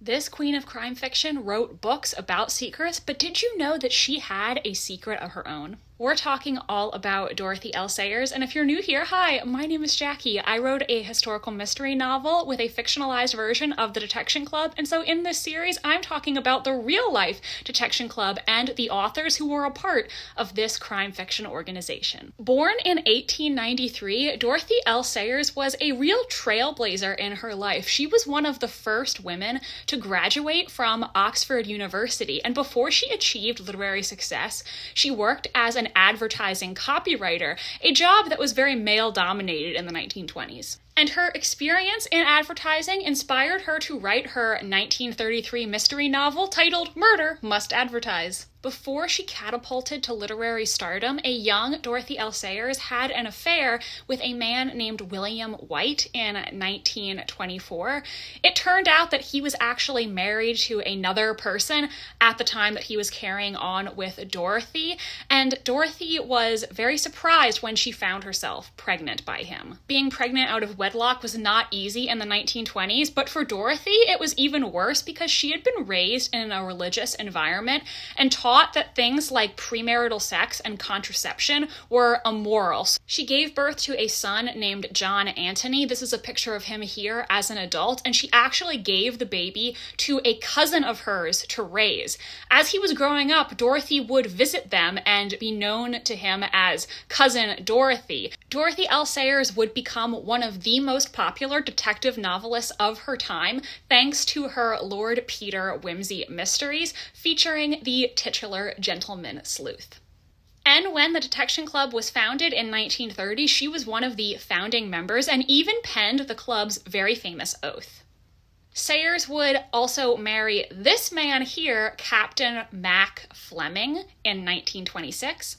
This queen of crime fiction wrote books about secrets, but did you know that she had a secret of her own? We're talking all about Dorothy L. Sayers, and if you're new here, hi, my name is Jackie. I wrote a historical mystery novel with a fictionalized version of the Detection Club, and so in this series, I'm talking about the real-life Detection Club and the authors who were a part of this crime fiction organization. Born in 1893, Dorothy L. Sayers was a real trailblazer in her life. She was one of the first women to graduate from Oxford University, and before she achieved literary success, she worked as an advertising copywriter, a job that was very male-dominated in the 1920s. And her experience in advertising inspired her to write her 1933 mystery novel titled Murder Must Advertise. Before she catapulted to literary stardom, a young Dorothy L. Sayers had an affair with a man named William White in 1924. It turned out that he was actually married to another person at the time that he was carrying on with Dorothy, and Dorothy was very surprised when she found herself pregnant by him. Being pregnant out of wedlock was not easy in the 1920s, but for Dorothy, it was even worse because she had been raised in a religious environment and taught that things like premarital sex and contraception were immoral. She gave birth to a son named John Anthony. This is a picture of him here as an adult, and she actually gave the baby to a cousin of hers to raise. As he was growing up, Dorothy would visit them and be known to him as Cousin Dorothy. Dorothy L. Sayers would become one of the most popular detective novelists of her time, thanks to her Lord Peter Wimsey mysteries, featuring the titular gentleman sleuth. And when the Detection Club was founded in 1930, she was one of the founding members and even penned the club's very famous oath. Sayers would also marry this man here, Captain Mac Fleming, in 1926.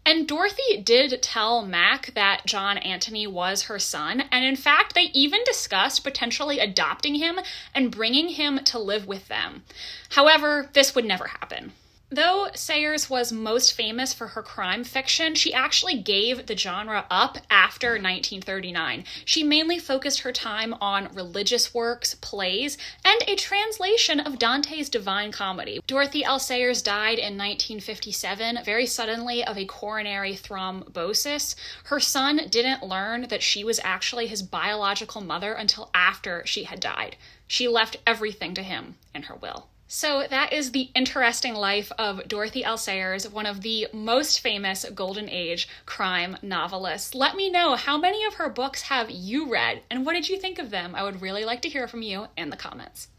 And Dorothy did tell Mac that John Anthony was her son, and in fact, they even discussed potentially adopting him and bringing him to live with them. However, this would never happen. Though Sayers was most famous for her crime fiction, she actually gave the genre up after 1939. She mainly focused her time on religious works, plays, and a translation of Dante's Divine Comedy. Dorothy L. Sayers died in 1957, very suddenly of a coronary thrombosis. Her son didn't learn that she was actually his biological mother until after she had died. She left everything to him in her will. So that is the interesting life of Dorothy L. Sayers, one of the most famous Golden Age crime novelists. Let me know, how many of her books have you read, and what did you think of them? I would really like to hear from you in the comments.